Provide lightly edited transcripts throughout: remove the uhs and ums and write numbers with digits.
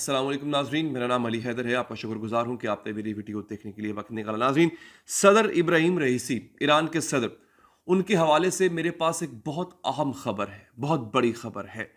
अस्सलाम वालेकुम नाजरीन, मेरा नाम अली हैदर है। आपका शुक्रगुजार हूँ कि आपने मेरी वीडियो देखने के लिए वक्त निकाला। नाजरीन, सदर इब्राहिम रईसी, ईरान के सदर, उनके हवाले से मेरे पास एक बहुत अहम खबर है, बहुत बड़ी खबर है।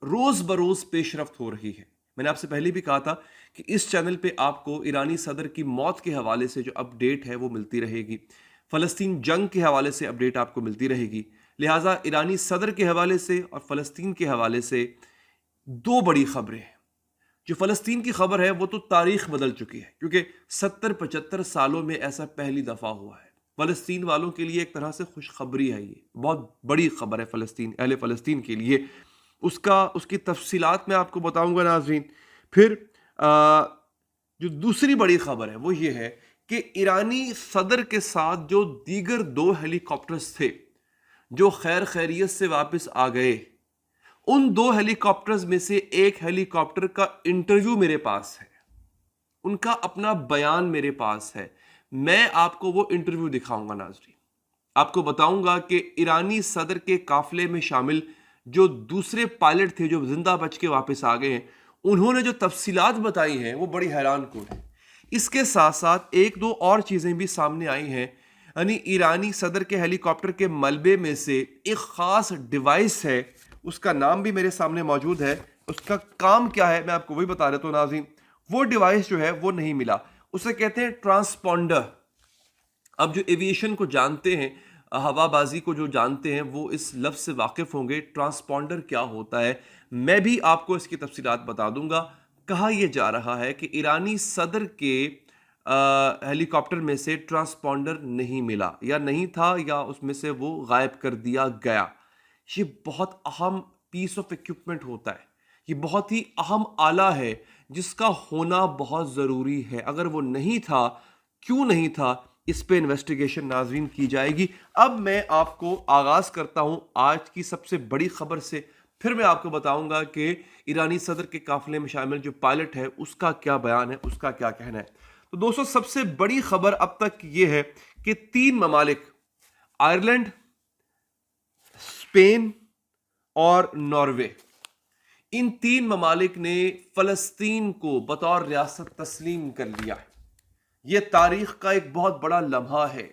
रोज़ बरोज़ पेशरफ्त हो रही है। मैंने आपसे पहले भी कहा था कि इस चैनल पे आपको ईरानी सदर की मौत के हवाले से जो अपडेट है वो मिलती रहेगी, फ़लस्तीन जंग के हवाले से अपडेट आपको मिलती रहेगी। लिहाजा ईरानी सदर के हवाले से और फ़लस्तीन के हवाले से दो बड़ी खबरें हैं। जो फ़लस्तीन की खबर है वो तो तारीख बदल चुकी है, क्योंकि 70-75 सालों में ऐसा पहली दफ़ा हुआ है। फ़लस्तीन वालों के लिए एक तरह से खुशखबरी है, ये बहुत बड़ी खबर है फ़लस्तीन, अहले फ़लस्तीन के लिए। उसकी तफसीलात मैं आपको बताऊंगा नाज़रीन। फिर जो दूसरी बड़ी खबर है वो ये है कि ईरानी सदर के साथ जो दीगर दो हेलीकॉप्टर्स थे जो खैर खैरियत से वापस आ गए, उन दो हेलीकॉप्टर्स में से एक हेलीकॉप्टर का इंटरव्यू मेरे पास है, उनका अपना बयान मेरे पास है। मैं आपको वो इंटरव्यू दिखाऊंगा नाज़रीन। आपको बताऊंगा कि ईरानी सदर के काफिले में शामिल जो दूसरे पायलट थे जो जिंदा बच के वापस आ गए हैं, उन्होंने जो तफसीलात बताई हैं वो बड़ी हैरान कुन है। इसके साथ साथ एक दो और चीज़ें भी सामने आई हैं। यानी ईरानी सदर के हेलीकॉप्टर के मलबे में से एक ख़ास डिवाइस है, उसका नाम भी मेरे सामने मौजूद है, उसका काम क्या है मैं आपको वही बता देता हूँ नाज़रीन। वो डिवाइस जो है वो नहीं मिला, उसे कहते हैं ट्रांसपॉन्डर। अब जो एविएशन को जानते हैं, हवाबाजी को जो जानते हैं, वो इस लफ्ज़ से वाकिफ़ होंगे ट्रांसपॉन्डर क्या होता है। मैं भी आपको इसकी तफसीलात बता दूंगा। कहा यह जा रहा है कि ईरानी सदर के हेलीकॉप्टर में से ट्रांसपॉन्डर नहीं मिला, या नहीं था, या उसमें से वो गायब कर दिया गया। ये बहुत अहम पीस ऑफ इक्विपमेंट होता है, ये बहुत ही अहम आला है जिसका होना बहुत ज़रूरी है। अगर वो नहीं था, क्यों नहीं था, इस पे इन्वेस्टिगेशन नाजरीन की जाएगी। अब मैं आपको आगाज करता हूं आज की सबसे बड़ी खबर से, फिर मैं आपको बताऊंगा कि ईरानी सदर के काफिले में शामिल जो पायलट है उसका क्या बयान है, उसका क्या कहना है। तो दोस्तों, सबसे बड़ी खबर अब तक यह है कि 3 ममालिक, आयरलैंड, स्पेन और नॉर्वे, इन 3 ममालिक ने फलस्तीन को बतौर रियासत तस्लीम कर लिया है। यह तारीख का एक बहुत बड़ा लम्हा है।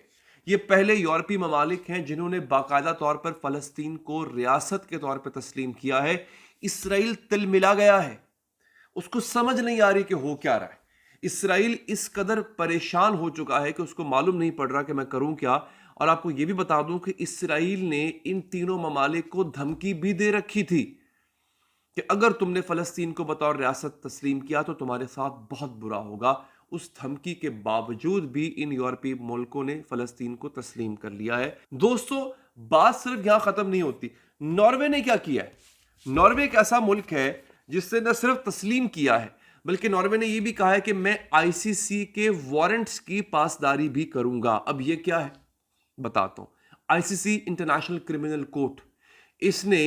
ये पहले यूरोपीय ममालिक हैं जिन्होंने बाकायदा तौर पर फलस्तीन को रियासत के तौर पर तस्लीम किया है। इसराइल तिलमिला गया है, उसको समझ नहीं आ रही कि हो क्या रहा है। इसराइल इस कदर परेशान हो चुका है कि उसको मालूम नहीं पड़ रहा कि मैं करूं क्या। और आपको यह भी बता दूं कि इसराइल ने इन तीनों ममालिक को धमकी भी दे रखी थी कि अगर तुमने फलस्तीन को बतौर रियासत तस्लीम किया तो तुम्हारे साथ बहुत बुरा होगा। उस धमकी के बावजूद भी इन यूरोपीय मुल्कों ने फलस्तीन को तस्लीम कर लिया है। दोस्तों, बात सिर्फ यहां खत्म नहीं होती। नॉर्वे ने क्या किया है? नॉर्वे एक ऐसा मुल्क है जिसने न सिर्फ तस्लीम किया है, बल्कि नॉर्वे ने यह भी कहा है कि मैं आईसीसी के वारंट्स की पासदारी भी करूंगा। अब यह क्या है बताता हूं। आईसीसी, इंटरनेशनल क्रिमिनल कोर्ट, इसने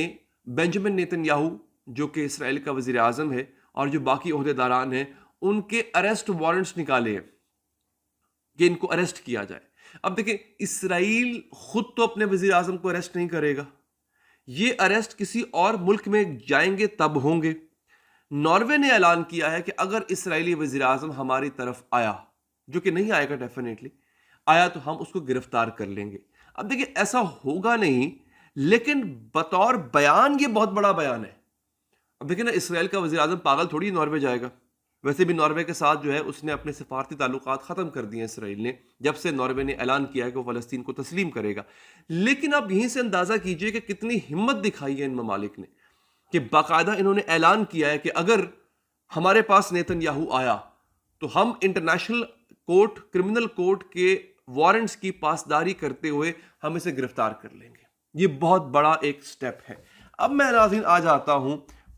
बेंजामिन नेतन्याहू जो कि इसराइल का वजीर आजम है और जो बाकी ओहदेदारान हैं, उनके अरेस्ट वारंट्स निकाले हैं कि इनको अरेस्ट किया जाए। अब देखिए, इसराइल खुद तो अपने वजीर आजम को अरेस्ट नहीं करेगा, ये अरेस्ट किसी और मुल्क में जाएंगे तब होंगे। नॉर्वे ने ऐलान किया है कि अगर इसराइली वजीर आजम हमारी तरफ आया, जो कि नहीं आएगा, डेफिनेटली आया, तो हम उसको गिरफ्तार कर लेंगे। अब देखिए, ऐसा होगा नहीं, लेकिन बतौर बयान ये बहुत बड़ा बयान है। अब देखिए ना, इसराइल का वज़ीर आज़म पागल थोड़ी नॉर्वे जाएगा। वैसे भी नॉर्वे के साथ जो है उसने अपने सिफारती ताल्लुकात ख़त्म कर दिए इसराइल ने, जब से नॉर्वे ने ऐलान किया है कि वो फ़लस्तीन को तस्लीम करेगा। लेकिन आप यहीं से अंदाज़ा कीजिए कि कितनी हिम्मत दिखाई है इन ममालिक ने, कि बाकायदा इन्होंने ऐलान किया है कि अगर हमारे पास नेतन्याहू आया तो हम इंटरनेशनल कोर्ट, क्रिमिनल कोर्ट के वारंट्स की पासदारी करते हुए हम इसे गिरफ्तार कर लेंगे। ये बहुत बड़ा एक स्टेप है। अब मैं नाज़रीन आ जाता हूं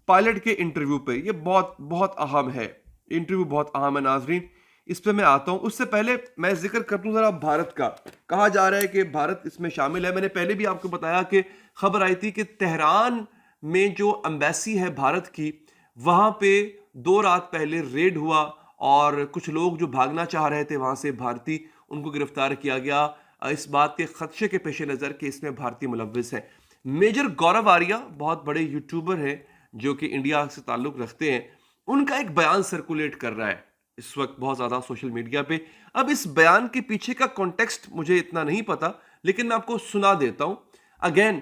पायलट के इंटरव्यू पे। ये बहुत बहुत अहम है, इंटरव्यू बहुत अहम है नाज़रीन, इस पे मैं आता हूं। उससे पहले मैं जिक्र कर दूं जरा भारत का। कहा जा रहा है कि भारत इसमें शामिल है। मैंने पहले भी आपको बताया कि खबर आई थी कि तेहरान में जो एम्बेसी है भारत की, वहां पे 2 रात पहले रेड हुआ और कुछ लोग जो भागना चाह रहे थे वहां से भारतीय, उनको गिरफ्तार किया गया इस बात के खदशे के पेश नज़र कि इसमें भारतीय मुलव्विस है। मेजर गौरव आर्या बहुत बड़े यूट्यूबर हैं जो कि इंडिया से ताल्लुक़ रखते हैं, उनका एक बयान सर्कुलेट कर रहा है इस वक्त बहुत ज्यादा सोशल मीडिया पे। अब इस बयान के पीछे का कॉन्टेक्स्ट मुझे इतना नहीं पता, लेकिन मैं आपको सुना देता हूं। अगेन,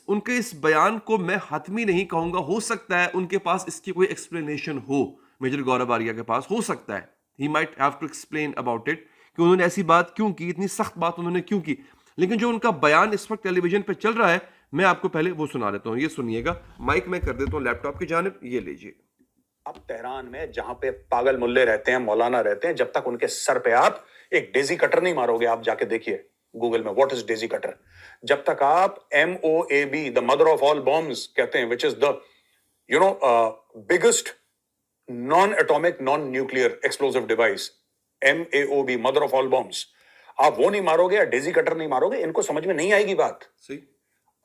उनके इस बयान को मैं हतमी नहीं कहूंगा, हो सकता है उनके पास इसकी कोई एक्सप्लेनेशन हो, मेजर गौरव आर्या के पास हो सकता है, he might have to explain about it कि उन्होंने ऐसी बात क्यों की, इतनी सख्त बात उन्होंने क्यों की। लेकिन जो उनका बयान इस वक्त टेलीविजन पे चल रहा है, मैं आपको पहले वो सुना देता हूं, ये सुनिएगा। माइक में कर देता हूं लैपटॉप की जानिब, ये लीजिए। आप तेहरान में जहां पे पागल मुल्ले रहते हैं, मौलाना रहते हैं, जब तक उनके सर पे आप एक डेजी कटर नहीं मारोगे, आप जाके देखिए गूगल में व्हाट इज डेजी कटर, जब तक आप MOAB the mother of all bombs कहते हैं, which is the biggest non atomic non nuclear explosive device, MAOB mother of all bombs, आप वो नहीं मारोगे या डेजी कटर नहीं मारोगे, इनको समझ में नहीं आएगी बात। सही,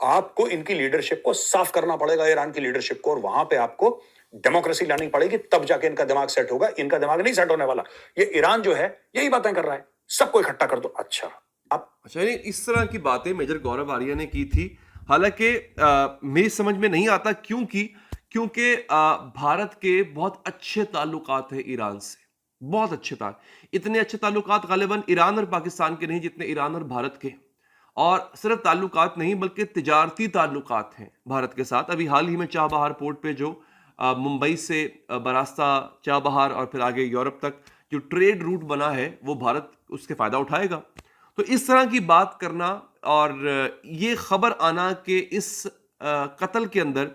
आपको इनकी लीडरशिप को साफ करना पड़ेगा, ईरान की लीडरशिप को, और वहां पे आपको डेमोक्रेसी लानी पड़ेगी, तब जाके इनका दिमाग सेट होगा। इनका दिमाग नहीं सेट होने वाला। ये ईरान जो है यही बातें कर रहा है, सबको इकट्ठा कर दो। अच्छा इस तरह की बातें मेजर गौरव आर्या ने की थी। हालांकि मेरी समझ में नहीं आता क्योंकि भारत के बहुत अच्छे ताल्लुकात हैं ईरान से, बहुत अच्छे इतने अच्छे ताल्लुकात गालिबन ईरान और पाकिस्तान के नहीं जितने ईरान और भारत के। और सिर्फ ताल्लुकात नहीं बल्कि तिजारती ताल्लुकात हैं भारत के साथ। अभी हाल ही में चाबहार पोर्ट पे जो मुंबई से बरास्ता चाबहार और फिर आगे यूरोप तक जो ट्रेड रूट बना है, वो भारत उसके फायदा उठाएगा। तो इस तरह की बात करना और ये खबर आना कि इस कत्ल के अंदर,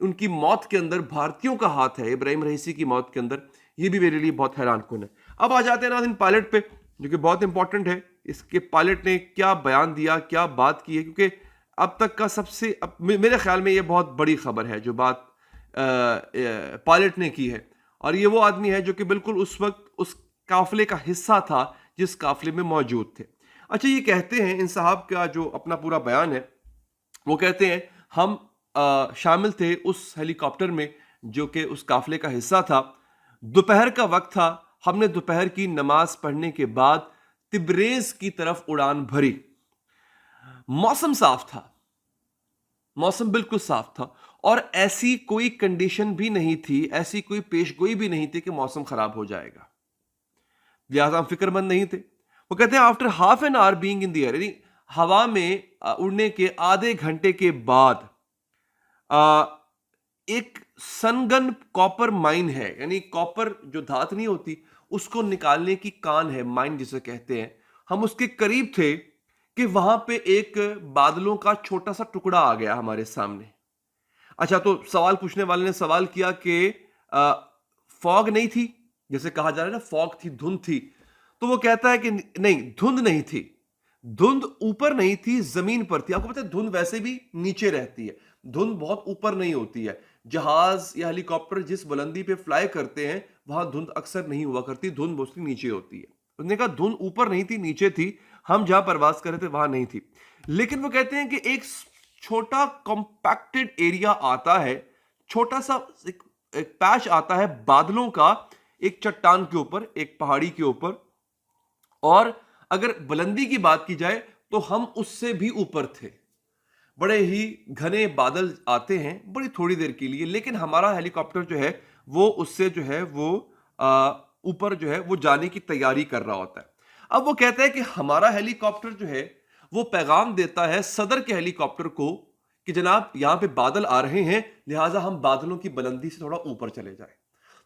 उनकी मौत के अंदर भारतीयों का हाथ है, इब्राहिम रईसी की मौत के अंदर, ये भी मेरे लिए बहुत हैरानकुन है। अब आ जाते हैं नाज़रीन पायलट पे, जो कि बहुत इंपॉर्टेंट है। इसके पायलट ने क्या बयान दिया, क्या बात की है, क्योंकि अब तक का मेरे ख्याल में ये बहुत बड़ी खबर है जो बात पायलट ने की है। और ये वो आदमी है जो कि बिल्कुल उस वक्त उस काफिले का हिस्सा था जिस काफिले में मौजूद थे। अच्छा, ये कहते हैं, इन साहब का जो अपना पूरा बयान है, वो कहते हैं हम शामिल थे उस हेलीकॉप्टर में जो कि उस काफिले का हिस्सा था। दोपहर का वक्त था, हमने दोपहर की नमाज पढ़ने के बाद तिब्रेज की तरफ उड़ान भरी। मौसम साफ था, मौसम बिल्कुल साफ था, और ऐसी कोई कंडीशन भी नहीं थी, ऐसी कोई पेशगोई भी नहीं थी कि मौसम खराब हो जाएगा, लिहाजा हम फिक्रमंद नहीं थे। वो कहते हैं after half an hour being in the air, यानी हवा में उड़ने के आधे घंटे के बाद एक सनगन कॉपर माइन है, यानी कॉपर जो धात नहीं होती उसको निकालने की कान है, माइन जिसे कहते हैं। हम उसके करीब थे कि वहां पे एक बादलों का छोटा सा टुकड़ा आ गया हमारे सामने। अच्छा, तो सवाल पूछने वाले ने सवाल किया कि फॉग नहीं थी, जैसे कहा जा रहा है ना फॉग थी, धुंध थी। तो वो कहता है कि नहीं, धुंध नहीं थी, धुंध ऊपर नहीं थी, जमीन पर थी। आपको पता है धुंध वैसे भी नीचे रहती है, धुंध बहुत ऊपर नहीं होती है। जहाज या हेलीकॉप्टर जिस बुलंदी पे फ्लाई करते हैं वहां धुंध अक्सर नहीं हुआ करती, धुंध मोस्टली नीचे होती है। उसने कहा धुंध ऊपर नहीं थी, नीचे थी, हम जहां प्रवास कर रहे थे वहां नहीं थी। लेकिन वो कहते हैं कि एक छोटा कॉम्पैक्टेड एरिया आता है, छोटा सा एक पैच आता है बादलों का, एक चट्टान के ऊपर, एक पहाड़ी के ऊपर। और अगर बुलंदी की बात की जाए तो हम उससे भी ऊपर थे। बड़े ही घने बादल आते हैं बड़ी थोड़ी देर के लिए, लेकिन हमारा हेलीकॉप्टर जो है वो उससे जो है वो ऊपर जो है वो जाने की तैयारी कर रहा होता है। अब वो कहता है कि हमारा हेलीकॉप्टर जो है वो पैगाम देता है सदर के हेलीकॉप्टर को कि जनाब यहां पे बादल आ रहे हैं, लिहाजा हम बादलों की बुलंदी से थोड़ा ऊपर चले जाएं।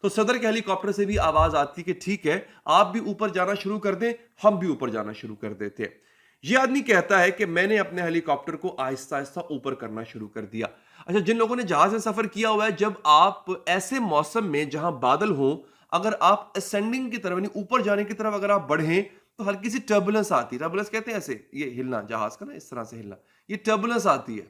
तो सदर के हेलीकॉप्टर से भी आवाज आती कि ठीक है, आप भी ऊपर जाना शुरू कर दें, हम भी ऊपर जाना शुरू कर देते हैं। यह आदमी कहता है कि मैंने अपने हेलीकॉप्टर को आहिस्ता आहिस्ता ऊपर करना शुरू कर दिया। अच्छा, जिन लोगों ने जहाज में सफर किया हुआ है, जब आप ऐसे मौसम में जहां बादल हो, अगर आप असेंडिंग की तरफ यानी ऊपर जाने की तरफ अगर आप बढ़ें तो हल्की सी टर्बुलेंस आती है। टर्बुलेंस कहते हैं ऐसे, ये हिलना जहाज का ना, इस तरह से हिलना, ये टर्बुलेंस आती है।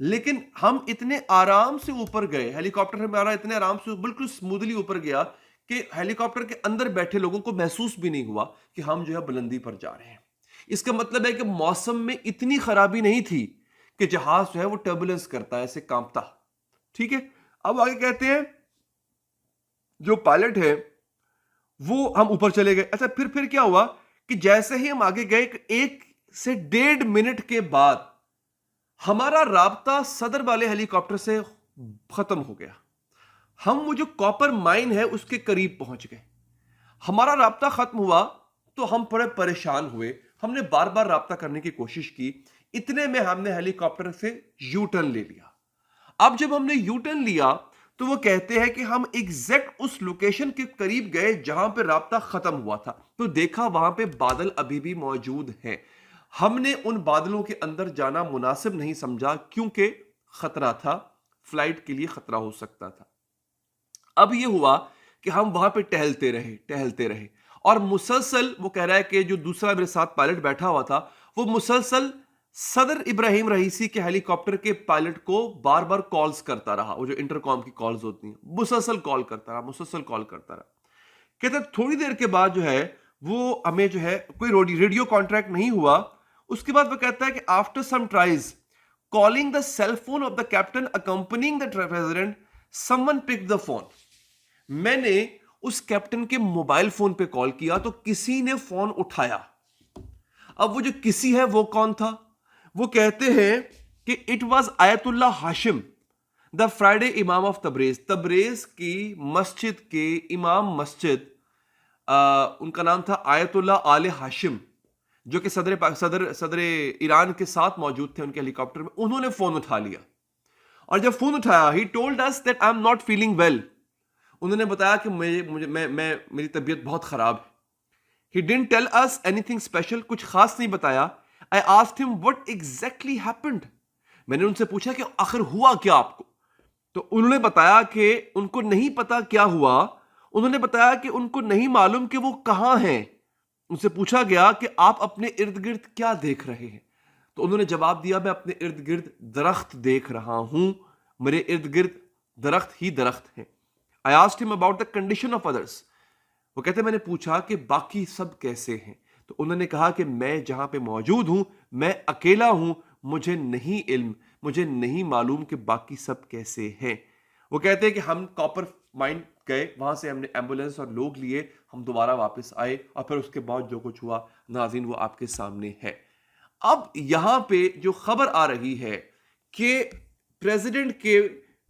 लेकिन हम इतने आराम से ऊपर गए, हेलीकॉप्टर हमारा इतने आराम से बिल्कुल स्मूथली ऊपर गया कि हेलीकॉप्टर के अंदर बैठे लोगों को महसूस भी नहीं हुआ कि हम जो है बुलंदी पर जा रहे हैं। इसका मतलब है कि मौसम में इतनी खराबी नहीं थी कि जहाज जो है वो टर्बुलेंस करता है, ऐसे कांपता। ठीक है, अब आगे कहते हैं जो पायलट है वो हम ऊपर चले गए। अच्छा, फिर क्या हुआ कि जैसे ही हम आगे गए 1 से 1.5 मिनट के बाद हमारा राब्ता सदर वाले हेलीकॉप्टर से खत्म हो गया। हम वो जो कॉपर माइन है उसके करीब पहुंच गए। हमारा राब्ता खत्म हुआ तो हम बड़े परेशान हुए। हमने बार बार राब्ता करने की कोशिश की। इतने में हमने हेलीकॉप्टर से यू टर्न ले लिया। अब जब हमने यू टर्न लिया तो वो कहते हैं कि हम एग्जैक्ट उस लोकेशन के करीब गए जहां पे राब्ता खत्म हुआ था, तो देखा वहां पे बादल अभी भी मौजूद हैं। हमने उन बादलों के अंदर जाना मुनासिब नहीं समझा क्योंकि खतरा था, फ्लाइट के लिए खतरा हो सकता था। अब ये हुआ कि हम वहां पे टहलते रहे और मुसलसल वो कह रहा है कि जो दूसरा मेरे साथ पायलट बैठा हुआ था वो मुसलसल सदर इब्राहिम रईसी के हेलीकॉप्टर के पायलट को बार बार कॉल्स करता रहा। वो जो इंटरकॉम की कॉल्स होती हैं, मुसलसल कॉल करता रहा। कहते थोड़ी देर के बाद जो है वो हमें जो है कोई रेडियो कॉन्ट्रैक्ट नहीं हुआ। उसके बाद वो कहता है कि after some tries calling the cell phone of the captain accompanying the president, someone pick the phone. मैंने उस कैप्टन के मोबाइल फोन पे कॉल किया तो किसी ने फोन उठाया। अब वो जो किसी है वो कौन था? वो कहते हैं कि it was ayatollah Hashim, the Friday इमाम ऑफ तबरेज। तबरेज की मस्जिद के इमाम मस्जिद, उनका नाम था आयतुल्ला आले हाशिम, जो कि सदर ईरान के साथ मौजूद थे उनके हेलीकॉप्टर में। उन्होंने फोन उठा लिया और जब फोन उठाया he told us that I am not feeling well. उन्होंने बताया कि मेरी तबीयत बहुत खराब है। He didn't tell us anything special, कुछ खास नहीं बताया। I asked him what exactly happened. मैंने उनसे पूछा कि आखिर हुआ क्या आपको? तो उन्होंने बताया कि उनको नहीं पता क्या हुआ। उन्होंने बताया कि उनको नहीं मालूम कि वो कहां हैं। उनसे पूछा गया कि आप अपने इर्द गिर्द क्या देख रहे हैं? तो उन्होंने जवाब दिया, मैं अपने इर्द गिर्द दरख्त देख रहा हूं, मेरे इर्द गिर्द दरख्त ही दरख्त हैं। I asked him about the condition of others. वो कहते मैंने पूछा कि बाकी सब कैसे हैं? तो उन्होंने कहा कि मैं जहां पे मौजूद हूं मैं अकेला हूं, मुझे नहीं इल्म, मुझे नहीं मालूम कि बाकी सब कैसे हैं। वो कहते हैं कि हम कॉपर माइन गए, वहां से हमने एम्बुलेंस और लोग लिए, हम दोबारा वापस आए और फिर उसके बाद जो कुछ हुआ नाज़रीन वो आपके सामने है। अब यहां पे जो खबर आ रही है कि प्रेसिडेंट के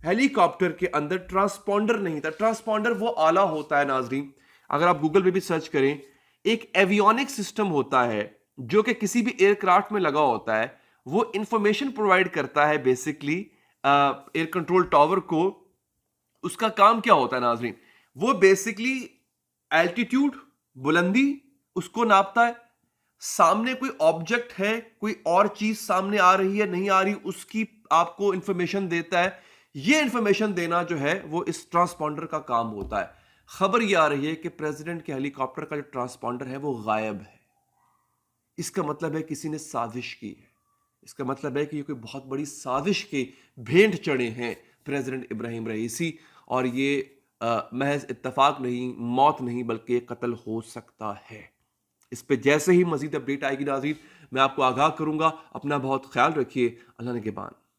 हेलीकॉप्टर के अंदर ट्रांसपॉन्डर नहीं था। ट्रांसपॉन्डर वो आला होता है नाज़रीन, अगर आप गूगल पे भी सर्च करें, एक एवियोनिक सिस्टम होता है जो कि किसी भी एयरक्राफ्ट में लगा होता है। वो इंफॉर्मेशन प्रोवाइड करता है बेसिकली एयर कंट्रोल टावर को। उसका काम क्या होता है नाज़रीन? वो बेसिकली एल्टीट्यूड, बुलंदी उसको नापता है। सामने कोई ऑब्जेक्ट है, कोई और चीज सामने आ रही है नहीं आ रही, उसकी आपको इंफॉर्मेशन देता है। ये इंफॉर्मेशन देना जो है वो इस ट्रांसपॉन्डर का काम होता है। खबर ये आ रही है कि प्रेसिडेंट के हेलीकॉप्टर का जो ट्रांसपॉन्डर है वो गायब है। इसका मतलब है किसी ने साजिश की है। इसका मतलब है कि ये कोई बहुत बड़ी साजिश के भेंट चढ़े हैं प्रेसिडेंट इब्राहिम रईसी, और ये महज इत्तफाक नहीं, मौत नहीं, बल्कि ये कत्ल हो सकता है। इस पे जैसे ही मजीद अपडेट आएगी नाज़रीन मैं आपको आगाह करूंगा। अपना बहुत ख्याल रखिए। अल्लाह ने के बाद।